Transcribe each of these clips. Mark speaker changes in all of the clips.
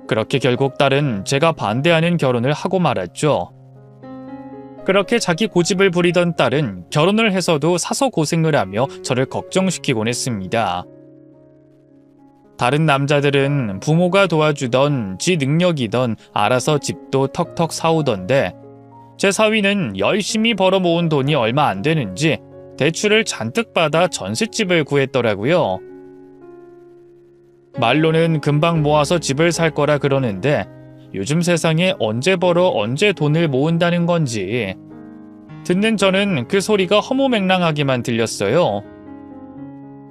Speaker 1: 그렇게 결국 딸은 제가 반대하는 결혼을 하고 말았죠. 그렇게 자기 고집을 부리던 딸은 결혼을 해서도 사서 고생을 하며 저를 걱정시키곤 했습니다. 다른 남자들은 부모가 도와주던 지 능력이던 알아서 집도 턱턱 사오던데 제 사위는 열심히 벌어 모은 돈이 얼마 안 되는지 대출을 잔뜩 받아 전셋집을 구했더라고요. 말로는 금방 모아서 집을 살 거라 그러는데 요즘 세상에 언제 벌어 언제 돈을 모은다는 건지 듣는 저는 그 소리가 허무맹랑하게만 들렸어요.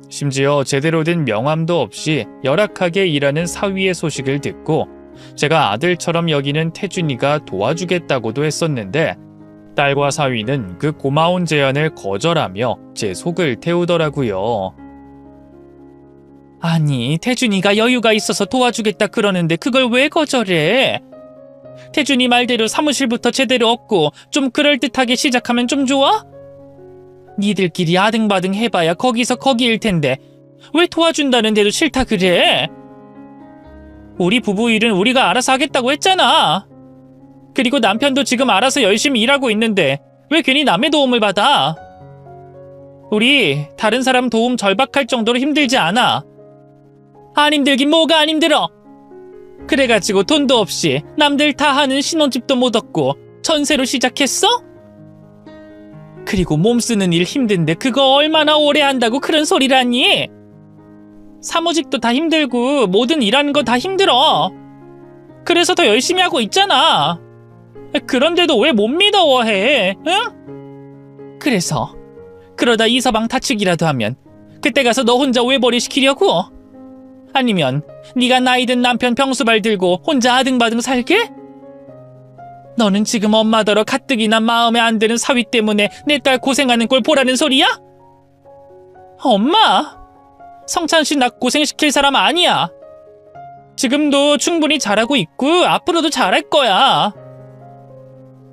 Speaker 1: 심지어 제대로 된 명함도 없이 열악하게 일하는 사위의 소식을 듣고 제가 아들처럼 여기는 태준이가 도와주겠다고도 했었는데 딸과 사위는 그 고마운 제안을 거절하며 제 속을 태우더라고요. 아니, 태준이가 여유가 있어서 도와주겠다 그러는데 그걸 왜 거절해? 태준이 말대로 사무실부터 제대로 얻고 좀 그럴듯하게 시작하면 좀 좋아? 니들끼리 아등바등 해봐야 거기서 거기일 텐데 왜 도와준다는데도 싫다 그래? 우리 부부 일은 우리가 알아서 하겠다고 했잖아. 그리고 남편도 지금 알아서 열심히 일하고 있는데 왜 괜히 남의 도움을 받아? 우리 다른 사람 도움 절박할 정도로 힘들지 않아. 안 힘들긴 뭐가 안 힘들어. 그래가지고 돈도 없이 남들 다 하는 신혼집도 못 얻고 전세로 시작했어? 그리고 몸 쓰는 일 힘든데 그거 얼마나 오래 한다고 그런 소리라니? 사무직도 다 힘들고 뭐든 일하는 거 다 힘들어. 그래서 더 열심히 하고 있잖아. 그런데도 왜 못 믿어해? 응? 그래서 그러다 이서방 다치기라도 하면 그때 가서 너 혼자 외벌이 시키려고? 아니면 네가 나이든 남편 병수발 들고 혼자 아등바등 살게? 너는 지금 엄마더러 가뜩이나 마음에 안 드는 사위 때문에 내 딸 고생하는 꼴 보라는 소리야? 엄마! 성찬씨 나 고생시킬 사람 아니야. 지금도 충분히 잘하고 있고 앞으로도 잘할 거야.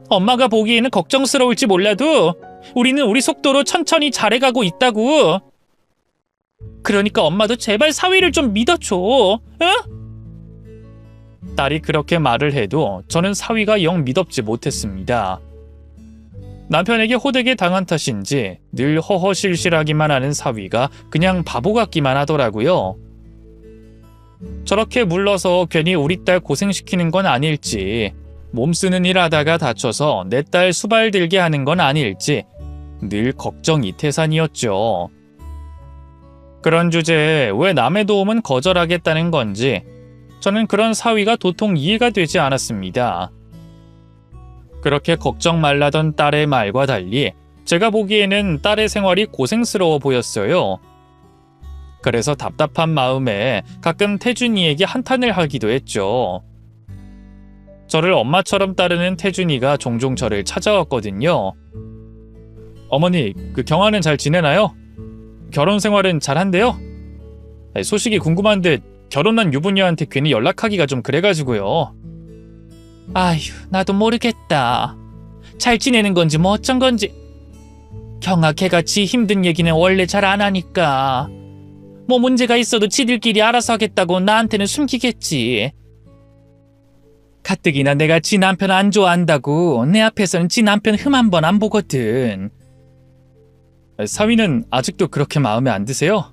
Speaker 1: 엄마가 보기에는 걱정스러울지 몰라도 우리는 우리 속도로 천천히 잘해가고 있다고. 그러니까 엄마도 제발 사위를 좀 믿어줘. 응? 딸이 그렇게 말을 해도 저는 사위가 영 믿업지 못했습니다. 남편에게 호되게 당한 탓인지 늘 허허실실하기만 하는 사위가 그냥 바보 같기만 하더라고요. 저렇게 물러서 괜히 우리 딸 고생시키는 건 아닐지, 몸쓰는 일 하다가 다쳐서 내 딸 수발 들게 하는 건 아닐지 늘 걱정이 태산이었죠. 그런 주제에 왜 남의 도움은 거절하겠다는 건지 저는 그런 사위가 도통 이해가 되지 않았습니다. 그렇게 걱정 말라던 딸의 말과 달리 제가 보기에는 딸의 생활이 고생스러워 보였어요. 그래서 답답한 마음에 가끔 태준이에게 한탄을 하기도 했죠. 저를 엄마처럼 따르는 태준이가 종종 저를 찾아왔거든요. 어머니, 그 경아는 잘 지내나요? 결혼 생활은 잘한대요? 소식이 궁금한데 결혼한 유부녀한테 괜히 연락하기가 좀 그래가지고요. 아휴, 나도 모르겠다. 잘 지내는 건지 뭐 어쩐 건지. 경아 걔같이 힘든 얘기는 원래 잘 안 하니까. 뭐 문제가 있어도 지들끼리 알아서 하겠다고 나한테는 숨기겠지. 가뜩이나 내가 지 남편 안 좋아한다고 내 앞에서는 지 남편 흠 한 번 안 보거든. 사위는 아직도 그렇게 마음에 안 드세요?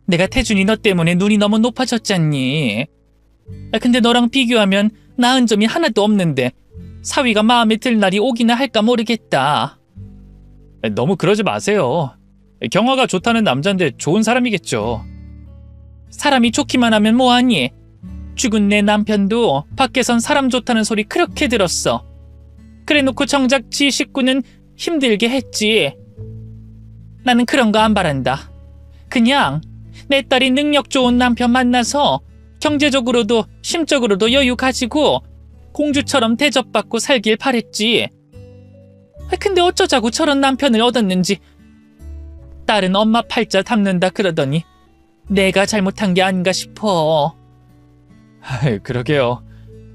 Speaker 1: 내가 태준이 너 때문에 눈이 너무 높아졌잖니. 근데 너랑 비교하면 나은 점이 하나도 없는데 사위가 마음에 들 날이 오기나 할까 모르겠다. 너무 그러지 마세요. 경아가 좋다는 남잔데 좋은 사람이겠죠. 사람이 좋기만 하면 뭐하니? 죽은 내 남편도 밖에선 사람 좋다는 소리 그렇게 들었어. 그래놓고 정작 지 식구는 힘들게 했지. 나는 그런 거 안 바란다. 그냥 내 딸이 능력 좋은 남편 만나서 경제적으로도 심적으로도 여유 가지고 공주처럼 대접받고 살길 바랬지. 근데 어쩌자고 저런 남편을 얻었는지. 딸은 엄마 팔자 담는다 그러더니 내가 잘못한 게 아닌가 싶어. 그러게요.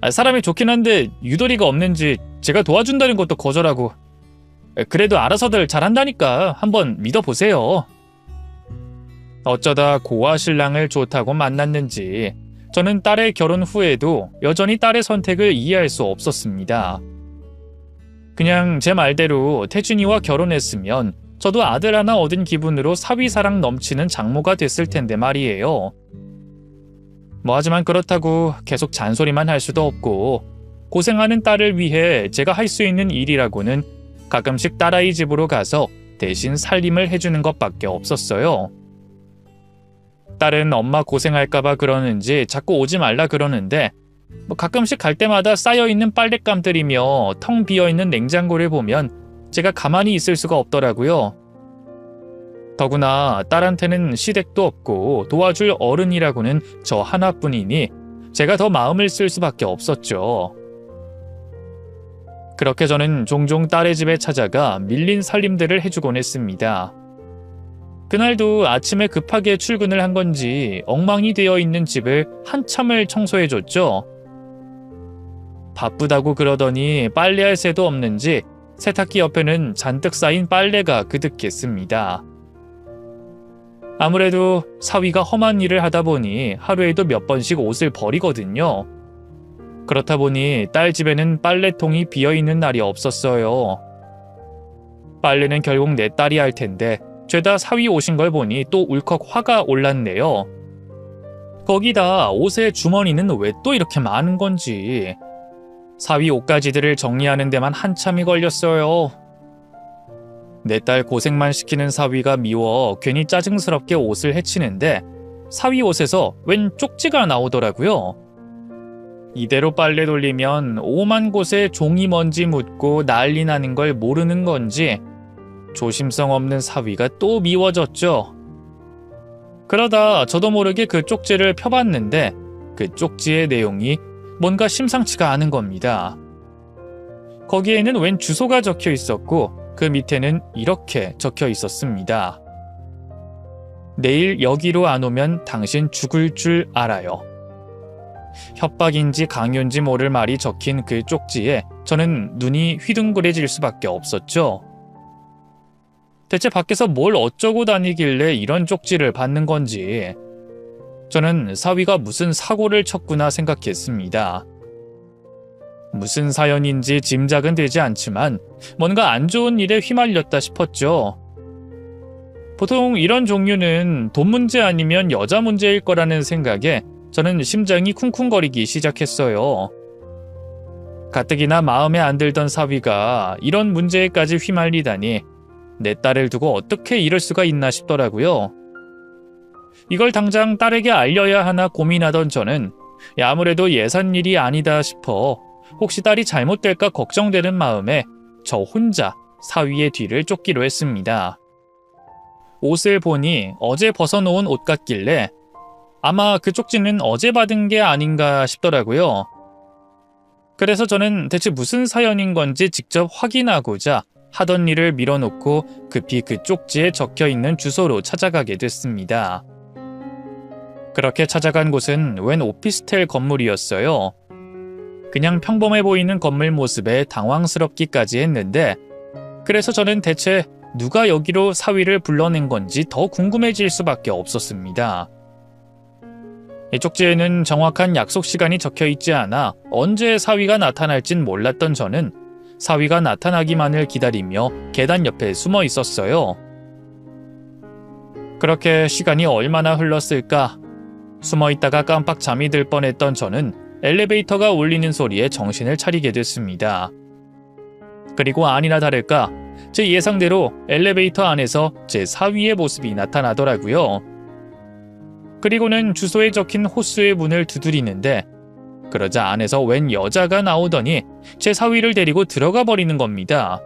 Speaker 1: 사람이 좋긴 한데 유도리가 없는지 제가 도와준다는 것도 거절하고. 그래도 알아서들 잘한다니까 한번 믿어보세요. 어쩌다 고아 신랑을 좋다고 만났는지 저는 딸의 결혼 후에도 여전히 딸의 선택을 이해할 수 없었습니다. 그냥 제 말대로 태준이와 결혼했으면 저도 아들 하나 얻은 기분으로 사위사랑 넘치는 장모가 됐을 텐데 말이에요. 하지만 그렇다고 계속 잔소리만 할 수도 없고, 고생하는 딸을 위해 제가 할 수 있는 일이라고는 가끔씩 딸아이 집으로 가서 대신 살림을 해주는 것밖에 없었어요. 딸은 엄마 고생할까봐 그러는지 자꾸 오지 말라 그러는데, 가끔씩 갈 때마다 쌓여있는 빨랫감들이며 텅 비어있는 냉장고를 보면 제가 가만히 있을 수가 없더라고요. 더구나 딸한테는 시댁도 없고 도와줄 어른이라고는 저 하나뿐이니 제가 더 마음을 쓸 수밖에 없었죠. 그렇게 저는 종종 딸의 집에 찾아가 밀린 살림들을 해주곤 했습니다. 그날도 아침에 급하게 출근을 한 건지 엉망이 되어 있는 집을 한참을 청소해줬죠. 바쁘다고 그러더니 빨래할 새도 없는지 세탁기 옆에는 잔뜩 쌓인 빨래가 그득했습니다. 아무래도 사위가 험한 일을 하다 보니 하루에도 몇 번씩 옷을 버리거든요. 그렇다 보니 딸 집에는 빨래통이 비어있는 날이 없었어요. 빨래는 결국 내 딸이 할 텐데 죄다 사위 오신 걸 보니 또 울컥 화가 올랐네요. 거기다 옷의 주머니는 왜 또 이렇게 많은 건지. 사위 옷가지들을 정리하는 데만 한참이 걸렸어요. 내 딸 고생만 시키는 사위가 미워 괜히 짜증스럽게 옷을 헤치는데 사위 옷에서 웬 쪽지가 나오더라고요. 이대로 빨래 돌리면 오만 곳에 종이 먼지 묻고 난리 나는 걸 모르는 건지 조심성 없는 사위가 또 미워졌죠. 그러다 저도 모르게 그 쪽지를 펴봤는데 그 쪽지의 내용이 뭔가 심상치가 않은 겁니다. 거기에는 웬 주소가 적혀 있었고 그 밑에는 이렇게 적혀 있었습니다. 내일 여기로 안 오면 당신 죽을 줄 알아요. 협박인지 강요인지 모를 말이 적힌 그 쪽지에 저는 눈이 휘둥그레질 수밖에 없었죠. 대체 밖에서 뭘 어쩌고 다니길래 이런 쪽지를 받는 건지 저는 사위가 무슨 사고를 쳤구나 생각했습니다. 무슨 사연인지 짐작은 되지 않지만 뭔가 안 좋은 일에 휘말렸다 싶었죠. 보통 이런 종류는 돈 문제 아니면 여자 문제일 거라는 생각에 저는 심장이 쿵쿵거리기 시작했어요. 가뜩이나 마음에 안 들던 사위가 이런 문제에까지 휘말리다니 내 딸을 두고 어떻게 이럴 수가 있나 싶더라고요. 이걸 당장 딸에게 알려야 하나 고민하던 저는 아무래도 예산일이 아니다 싶어 혹시 딸이 잘못될까 걱정되는 마음에 저 혼자 사위의 뒤를 쫓기로 했습니다. 옷을 보니 어제 벗어놓은 옷 같길래 아마 그 쪽지는 어제 받은 게 아닌가 싶더라고요. 그래서 저는 대체 무슨 사연인 건지 직접 확인하고자 하던 일을 밀어놓고 급히 그 쪽지에 적혀있는 주소로 찾아가게 됐습니다. 그렇게 찾아간 곳은 웬 오피스텔 건물이었어요. 그냥 평범해 보이는 건물 모습에 당황스럽기까지 했는데 그래서 저는 대체 누가 여기로 사위를 불러낸 건지 더 궁금해질 수밖에 없었습니다. 이 쪽지에는 정확한 약속 시간이 적혀 있지 않아 언제 사위가 나타날진 몰랐던 저는 사위가 나타나기만을 기다리며 계단 옆에 숨어 있었어요. 그렇게 시간이 얼마나 흘렀을까? 숨어 있다가 깜빡 잠이 들 뻔했던 저는 엘리베이터가 울리는 소리에 정신을 차리게 됐습니다. 그리고 아니나 다를까 제 예상대로 엘리베이터 안에서 제 사위의 모습이 나타나더라고요. 그리고는 주소에 적힌 호수의 문을 두드리는데 그러자 안에서 웬 여자가 나오더니 제 사위를 데리고 들어가 버리는 겁니다.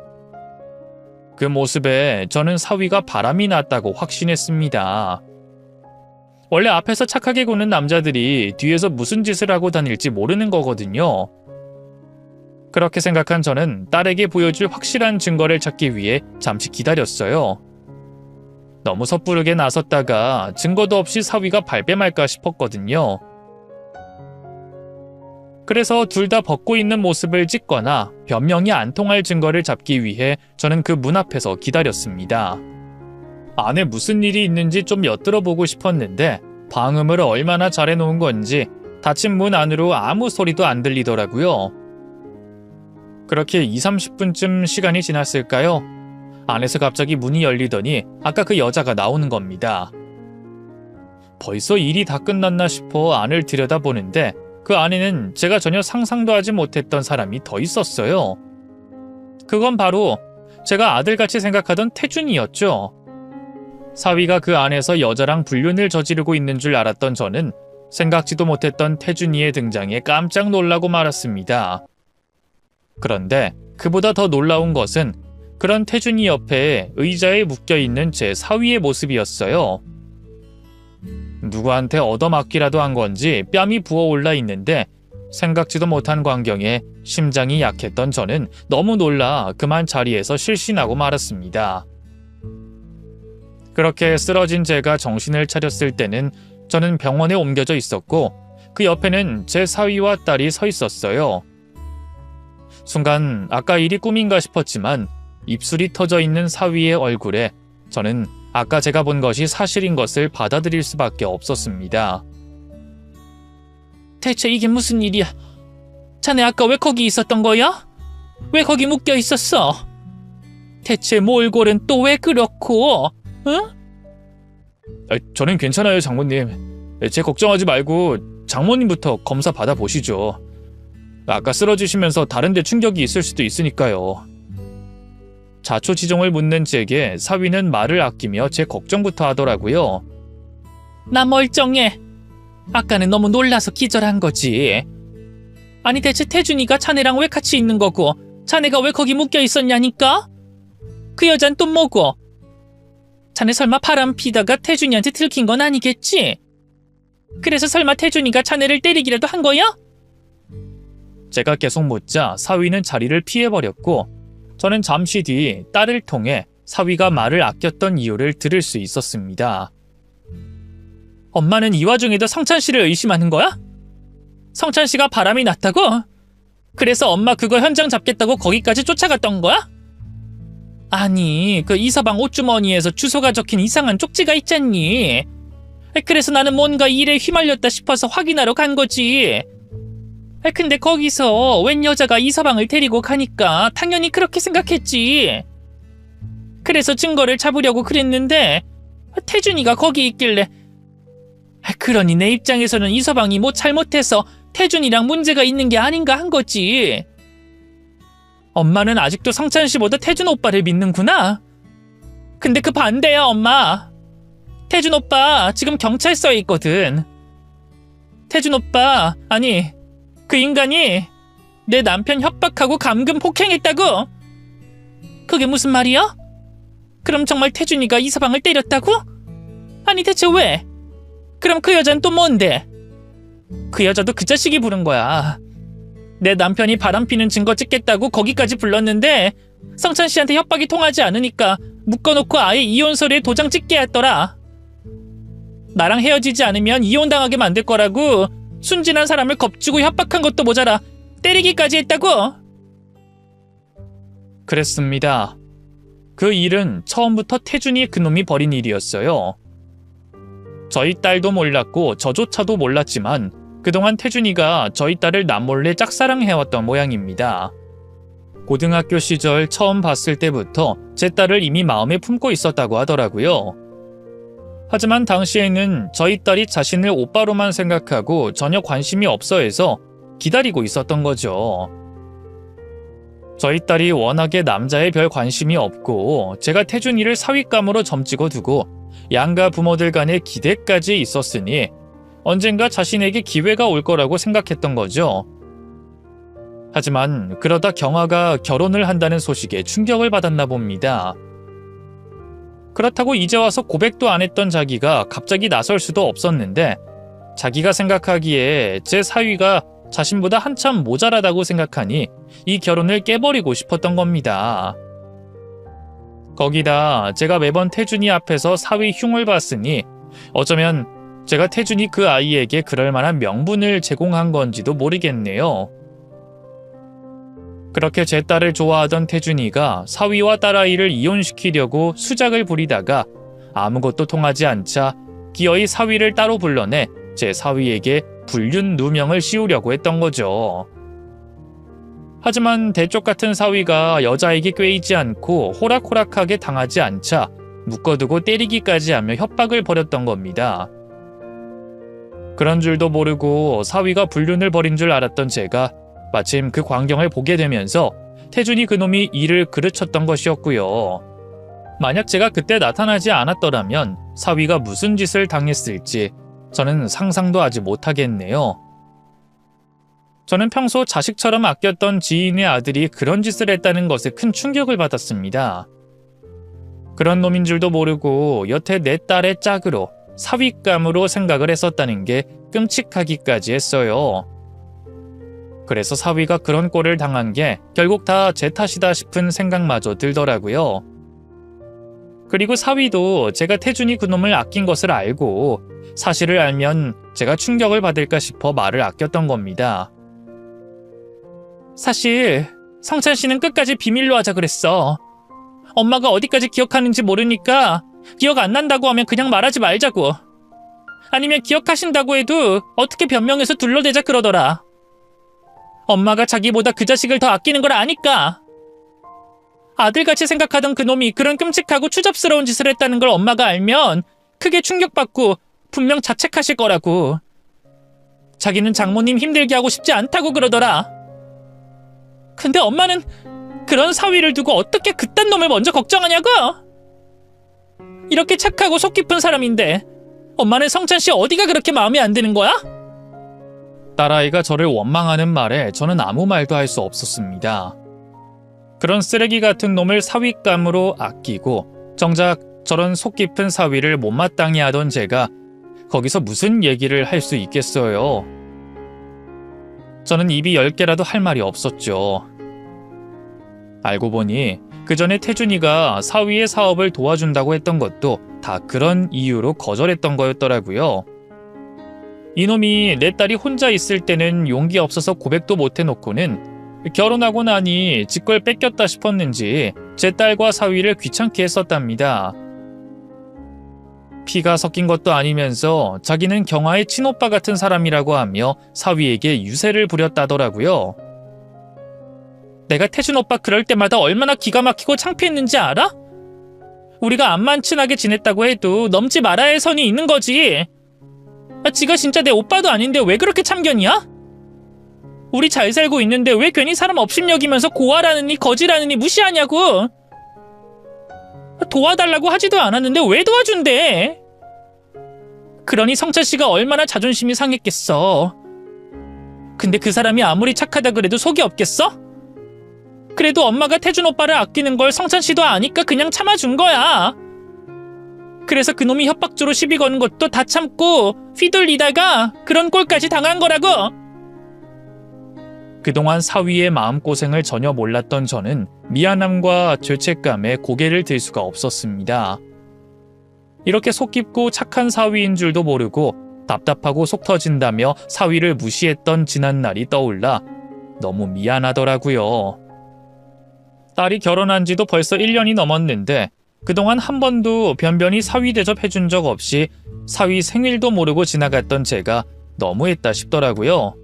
Speaker 1: 그 모습에 저는 사위가 바람이 났다고 확신했습니다. 원래 앞에서 착하게 구는 남자들이 뒤에서 무슨 짓을 하고 다닐지 모르는 거거든요. 그렇게 생각한 저는 딸에게 보여줄 확실한 증거를 찾기 위해 잠시 기다렸어요. 너무 섣부르게 나섰다가 증거도 없이 사위가 발뺌할까 싶었거든요. 그래서 둘 다 벗고 있는 모습을 찍거나 변명이 안 통할 증거를 잡기 위해 저는 그 문 앞에서 기다렸습니다. 안에 무슨 일이 있는지 좀 엿들어보고 싶었는데 방음을 얼마나 잘해놓은 건지 닫힌 문 안으로 아무 소리도 안 들리더라고요. 그렇게 2, 30분쯤 시간이 지났을까요? 안에서 갑자기 문이 열리더니 아까 그 여자가 나오는 겁니다. 벌써 일이 다 끝났나 싶어 안을 들여다보는데 그 안에는 제가 전혀 상상도 하지 못했던 사람이 더 있었어요. 그건 바로 제가 아들같이 생각하던 태준이었죠. 사위가 그 안에서 여자랑 불륜을 저지르고 있는 줄 알았던 저는 생각지도 못했던 태준이의 등장에 깜짝 놀라고 말았습니다. 그런데 그보다 더 놀라운 것은 그런 태준이 옆에 의자에 묶여있는 제 사위의 모습이었어요. 누구한테 얻어맞기라도 한 건지 뺨이 부어올라 있는데 생각지도 못한 광경에 심장이 약했던 저는 너무 놀라 그만 자리에서 실신하고 말았습니다. 그렇게 쓰러진 제가 정신을 차렸을 때는 저는 병원에 옮겨져 있었고 그 옆에는 제 사위와 딸이 서 있었어요. 순간 아까 일이 꿈인가 싶었지만 입술이 터져 있는 사위의 얼굴에 저는 아까 제가 본 것이 사실인 것을 받아들일 수밖에 없었습니다. 대체 이게 무슨 일이야? 자네 아까 왜 거기 있었던 거야? 왜 거기 묶여 있었어? 대체 몰골은 또 왜 그렇고? 응?
Speaker 2: 저는 괜찮아요, 장모님. 제 걱정하지 말고 장모님부터 검사 받아보시죠. 아까 쓰러지시면서 다른 데 충격이 있을 수도 있으니까요. 자초지종을 묻는 제게 사위는 말을 아끼며 제 걱정부터 하더라고요.
Speaker 1: 나 멀쩡해. 아까는 너무 놀라서 기절한 거지. 아니 대체 태준이가 자네랑 왜 같이 있는 거고 자네가 왜 거기 묶여 있었냐니까? 그 여잔 또 뭐고? 자네 설마 바람 피다가 태준이한테 들킨 건 아니겠지? 그래서 설마 태준이가 자네를 때리기라도 한 거야?
Speaker 2: 제가 계속 묻자 사위는 자리를 피해버렸고 저는 잠시 뒤 딸을 통해 사위가 말을 아꼈던 이유를 들을 수 있었습니다.
Speaker 1: 엄마는 이 와중에도 성찬 씨를 의심하는 거야? 성찬 씨가 바람이 났다고? 그래서 엄마 그거 현장 잡겠다고 거기까지 쫓아갔던 거야? 아니, 그 이서방 옷주머니에서 주소가 적힌 이상한 쪽지가 있잖니. 그래서 나는 뭔가 일에 휘말렸다 싶어서 확인하러 간 거지. 근데 거기서 웬 여자가 이서방을 데리고 가니까 당연히 그렇게 생각했지. 그래서 증거를 잡으려고 그랬는데 태준이가 거기 있길래 그러니 내 입장에서는 이서방이 뭐 잘못해서 태준이랑 문제가 있는 게 아닌가 한 거지. 엄마는 아직도 성찬 씨보다 태준 오빠를 믿는구나. 근데 그 반대야, 엄마. 태준 오빠 지금 경찰서에 있거든. 태준 오빠, 아니 그 인간이 내 남편 협박하고 감금 폭행했다고? 그게 무슨 말이야? 그럼 정말 태준이가 이서방을 때렸다고? 아니 대체 왜? 그럼 그 여자는 또 뭔데? 그 여자도 그 자식이 부른 거야. 내 남편이 바람피는 증거 찍겠다고 거기까지 불렀는데 성찬 씨한테 협박이 통하지 않으니까 묶어놓고 아예 이혼 서류에 도장 찍게 했더라. 나랑 헤어지지 않으면 이혼당하게 만들 거라고 순진한 사람을 겁주고 협박한 것도 모자라 때리기까지 했다고?
Speaker 2: 그랬습니다. 그 일은 처음부터 태준이 그놈이 벌인 일이었어요. 저희 딸도 몰랐고 저조차도 몰랐지만 그동안 태준이가 저희 딸을 남몰래 짝사랑해왔던 모양입니다. 고등학교 시절 처음 봤을 때부터 제 딸을 이미 마음에 품고 있었다고 하더라고요. 하지만 당시에는 저희 딸이 자신을 오빠로만 생각하고 전혀 관심이 없어 해서 기다리고 있었던 거죠. 저희 딸이 워낙에 남자에 별 관심이 없고 제가 태준이를 사윗감으로 점찍어 두고 양가 부모들 간의 기대까지 있었으니 언젠가 자신에게 기회가 올 거라고 생각했던 거죠. 하지만 그러다 경아가 결혼을 한다는 소식에 충격을 받았나 봅니다. 그렇다고 이제 와서 고백도 안 했던 자기가 갑자기 나설 수도 없었는데 자기가 생각하기에 제 사위가 자신보다 한참 모자라다고 생각하니 이 결혼을 깨버리고 싶었던 겁니다. 거기다 제가 매번 태준이 앞에서 사위 흉을 봤으니 어쩌면 제가 태준이 그 아이에게 그럴 만한 명분을 제공한 건지도 모르겠네요. 그렇게 제 딸을 좋아하던 태준이가 사위와 딸아이를 이혼시키려고 수작을 부리다가 아무것도 통하지 않자 기어이 사위를 따로 불러내 제 사위에게 불륜 누명을 씌우려고 했던 거죠. 하지만 대쪽 같은 사위가 여자에게 꿰이지 않고 호락호락하게 당하지 않자 묶어두고 때리기까지 하며 협박을 벌였던 겁니다. 그런 줄도 모르고 사위가 불륜을 벌인 줄 알았던 제가 마침 그 광경을 보게 되면서 태준이 그놈이 이를 그르쳤던 것이었고요. 만약 제가 그때 나타나지 않았더라면 사위가 무슨 짓을 당했을지 저는 상상도 하지 못하겠네요. 저는 평소 자식처럼 아꼈던 지인의 아들이 그런 짓을 했다는 것에 큰 충격을 받았습니다. 그런 놈인 줄도 모르고 여태 내 딸의 짝으로 사윗감으로 생각을 했었다는 게 끔찍하기까지 했어요. 그래서 사위가 그런 꼴을 당한 게 결국 다 제 탓이다 싶은 생각마저 들더라고요. 그리고 사위도 제가 태준이 그놈을 아낀 것을 알고 사실을 알면 제가 충격을 받을까 싶어 말을 아꼈던 겁니다. 사실 성찬 씨는 끝까지 비밀로 하자 그랬어. 엄마가 어디까지 기억하는지 모르니까 기억 안 난다고 하면 그냥 말하지 말자고. 아니면 기억하신다고 해도 어떻게 변명해서 둘러대자 그러더라. 엄마가 자기보다 그 자식을 더 아끼는 걸 아니까. 아들같이 생각하던 그놈이 그런 끔찍하고 추잡스러운 짓을 했다는 걸 엄마가 알면 크게 충격받고 분명 자책하실 거라고. 자기는 장모님 힘들게 하고 싶지 않다고 그러더라. 근데 엄마는 그런 사위를 두고 어떻게 그딴 놈을 먼저 걱정하냐고? 이렇게 착하고 속 깊은 사람인데 엄마는 성찬 씨 어디가 그렇게 마음에 안 드는 거야? 딸아이가 저를 원망하는 말에 저는 아무 말도 할 수 없었습니다. 그런 쓰레기 같은 놈을 사윗감으로 아끼고 정작 저런 속 깊은 사위를 못마땅해 하던 제가 거기서 무슨 얘기를 할 수 있겠어요. 저는 입이 10개라도 할 말이 없었죠. 알고 보니 그 전에 태준이가 사위의 사업을 도와준다고 했던 것도 다 그런 이유로 거절했던 거였더라고요. 이놈이 내 딸이 혼자 있을 때는 용기 없어서 고백도 못 해놓고는 결혼하고 나니 지 걸 뺏겼다 싶었는지 제 딸과 사위를 귀찮게 했었답니다. 피가 섞인 것도 아니면서 자기는 경아의 친오빠 같은 사람이라고 하며 사위에게 유세를 부렸다더라고요. 내가 태준 오빠 그럴 때마다 얼마나 기가 막히고 창피했는지 알아? 우리가 암만 친하게 지냈다고 해도 넘지 말아야 할 선이 있는 거지. 지가 진짜 내 오빠도 아닌데 왜 그렇게 참견이야? 우리 잘 살고 있는데 왜 괜히 사람 업신여기면서 고아라느니 거지라느니 무시하냐고. 도와달라고 하지도 않았는데 왜 도와준대? 그러니 성찬 씨가 얼마나 자존심이 상했겠어. 근데 그 사람이 아무리 착하다 그래도 속이 없겠어? 그래도 엄마가 태준 오빠를 아끼는 걸 성찬 씨도 아니까 그냥 참아준 거야. 그래서 그놈이 협박조로 시비 거는 것도 다 참고 휘둘리다가 그런 꼴까지 당한 거라고. 그동안 사위의 마음고생을 전혀 몰랐던 저는 미안함과 죄책감에 고개를 들 수가 없었습니다. 이렇게 속 깊고 착한 사위인 줄도 모르고 답답하고 속 터진다며 사위를 무시했던 지난날이 떠올라 너무 미안하더라고요. 딸이 결혼한 지도 벌써 1년이 넘었는데 그동안 한 번도 변변히 사위 대접해준 적 없이 사위 생일도 모르고 지나갔던 제가 너무했다 싶더라고요.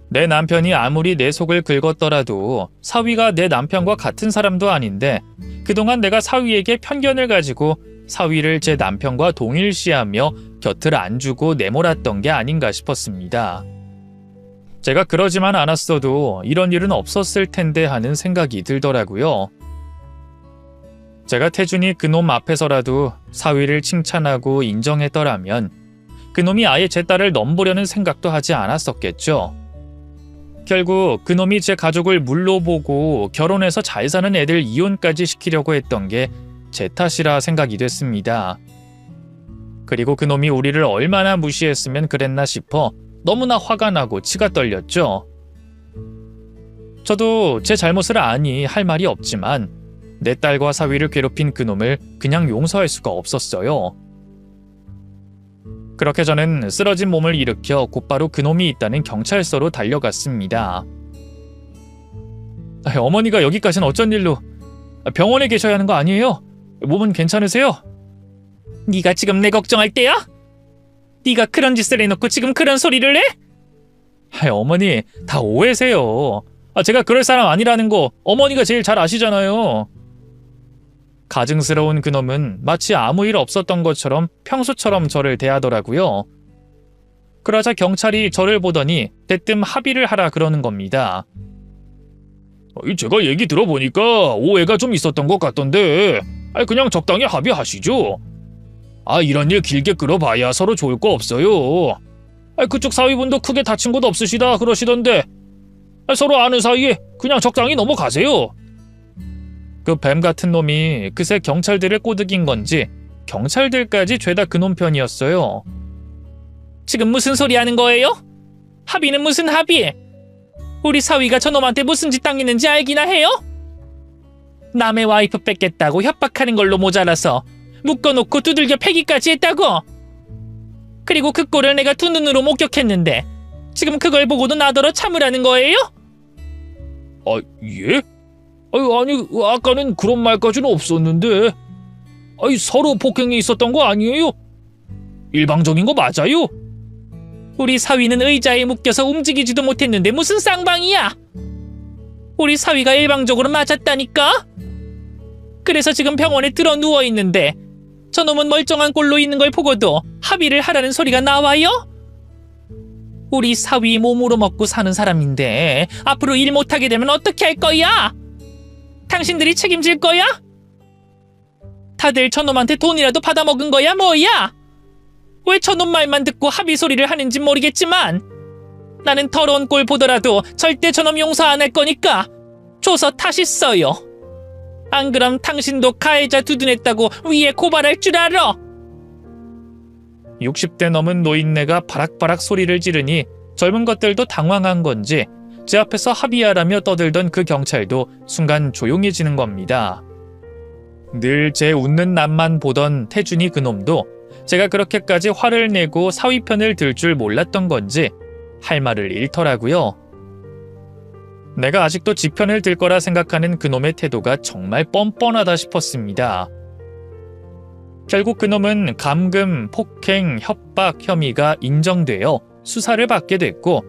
Speaker 2: 내 남편이 아무리 내 속을 긁었더라도 사위가 내 남편과 같은 사람도 아닌데 그동안 내가 사위에게 편견을 가지고 사위를 제 남편과 동일시하며 곁을 안 주고 내몰았던 게 아닌가 싶었습니다. 제가 그러지만 않았어도 이런 일은 없었을 텐데 하는 생각이 들더라고요. 제가 태준이 그놈 앞에서라도 사위를 칭찬하고 인정했더라면 그놈이 아예 제 딸을 넘보려는 생각도 하지 않았었겠죠. 결국 그놈이 제 가족을 물로 보고 결혼해서 잘 사는 애들 이혼까지 시키려고 했던 게 제 탓이라 생각이 됐습니다. 그리고 그놈이 우리를 얼마나 무시했으면 그랬나 싶어 너무나 화가 나고 치가 떨렸죠. 저도 제 잘못을 아니 할 말이 없지만 내 딸과 사위를 괴롭힌 그놈을 그냥 용서할 수가 없었어요. 그렇게 저는 쓰러진 몸을 일으켜 곧바로 그놈이 있다는 경찰서로 달려갔습니다. 어머니가 여기까지는 어쩐 일로? 병원에 계셔야 하는 거 아니에요? 몸은 괜찮으세요? 네가 지금 내 걱정할 때야? 네가 그런 짓을 해놓고 지금 그런 소리를 내?
Speaker 1: 어머니, 다 오해세요. 제가 그럴 사람 아니라는 거 어머니가 제일 잘 아시잖아요. 가증스러운 그놈은 마치 아무 일 없었던 것처럼 평소처럼 저를 대하더라고요. 그러자 경찰이 저를 보더니 대뜸 합의를 하라 그러는 겁니다. 제가 얘기 들어보니까 오해가 좀 있었던 것 같던데 그냥 적당히 합의하시죠. 이런 일 길게 끌어봐야 서로 좋을 거 없어요. 그쪽 사위분도 크게 다친 곳 없으시다 그러시던데 서로 아는 사이에 그냥 적당히 넘어가세요. 그 뱀 같은 놈이 그새 경찰들을 꼬드긴 건지 경찰들까지 죄다 그놈 편이었어요.
Speaker 2: 지금 무슨 소리 하는 거예요? 합의는 무슨 합의? 우리 사위가 저놈한테 무슨 짓 당했는지 알기나 해요? 남의 와이프 뺏겠다고 협박하는 걸로 모자라서 묶어놓고 두들겨 패기까지 했다고? 그리고 그 꼴을 내가 두 눈으로 목격했는데 지금 그걸 보고도 나더러 참으라는 거예요?
Speaker 1: 예? 아니 아까는 그런 말까지는 없었는데 서로 폭행이 있었던 거 아니에요? 일방적인 거 맞아요?
Speaker 2: 우리 사위는 의자에 묶여서 움직이지도 못했는데 무슨 쌍방이야? 우리 사위가 일방적으로 맞았다니까? 그래서 지금 병원에 들어 누워있는데 저놈은 멀쩡한 꼴로 있는 걸 보고도 합의를 하라는 소리가 나와요? 우리 사위 몸으로 먹고 사는 사람인데 앞으로 일 못하게 되면 어떻게 할 거야? 당신들이 책임질 거야? 다들 저놈한테 돈이라도 받아먹은 거야 뭐야? 왜 저놈 말만 듣고 합의 소리를 하는지 모르겠지만 나는 더러운 꼴 보더라도 절대 저놈 용서 안 할 거니까 줘서 다시 써요. 안 그럼 당신도 가해자 두둔했다고 위에 고발할 줄 알아.
Speaker 1: 60대 넘은 노인네가 바락바락 소리를 지르니 젊은 것들도 당황한 건지 제 앞에서 합의하라며 떠들던 그 경찰도 순간 조용해지는 겁니다. 늘 제 웃는 낯만 보던 태준이 그놈도 제가 그렇게까지 화를 내고 사위 편을 들 줄 몰랐던 건지 할 말을 잃더라고요. 내가 아직도 지 편을 들 거라 생각하는 그놈의 태도가 정말 뻔뻔하다 싶었습니다. 결국 그놈은 감금, 폭행, 협박 혐의가 인정되어 수사를 받게 됐고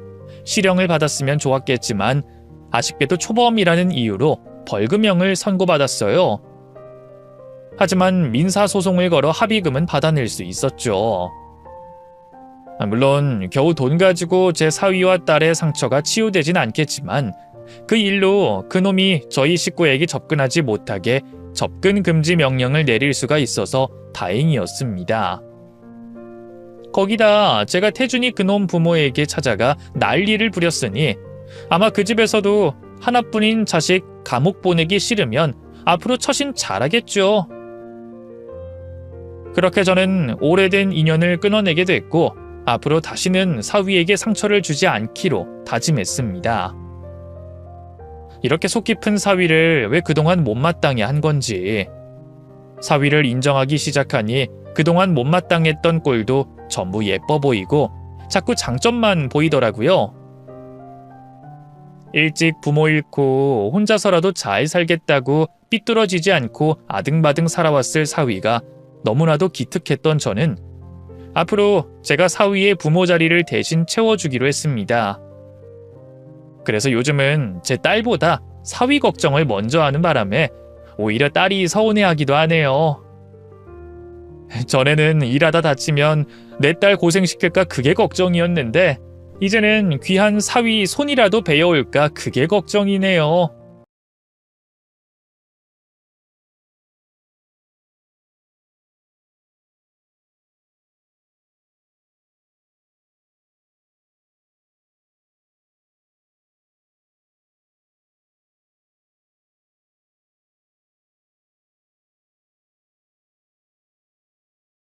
Speaker 1: 실형을 받았으면 좋았겠지만 아쉽게도 초범이라는 이유로 벌금형을 선고받았어요. 하지만 민사소송을 걸어 합의금은 받아낼 수 있었죠. 물론 겨우 돈 가지고 제 사위와 딸의 상처가 치유되진 않겠지만 그 일로 그놈이 저희 식구에게 접근하지 못하게 접근 금지 명령을 내릴 수가 있어서 다행이었습니다. 거기다 제가 태준이 그놈 부모에게 찾아가 난리를 부렸으니 아마 그 집에서도 하나뿐인 자식 감옥 보내기 싫으면 앞으로 처신 잘하겠죠. 그렇게 저는 오래된 인연을 끊어내게 됐고 앞으로 다시는 사위에게 상처를 주지 않기로 다짐했습니다. 이렇게 속 깊은 사위를 왜 그동안 못마땅해 한 건지, 사위를 인정하기 시작하니 그동안 못마땅했던 꼴도 전부 예뻐 보이고 자꾸 장점만 보이더라고요. 일찍 부모 잃고 혼자서라도 잘 살겠다고 삐뚤어지지 않고 아등바등 살아왔을 사위가 너무나도 기특했던 저는 앞으로 제가 사위의 부모 자리를 대신 채워주기로 했습니다. 그래서 요즘은 제 딸보다 사위 걱정을 먼저 하는 바람에 오히려 딸이 서운해하기도 하네요. 전에는 일하다 다치면 내 딸 고생시킬까 그게 걱정이었는데 이제는 귀한 사위 손이라도 베어올까 그게 걱정이네요.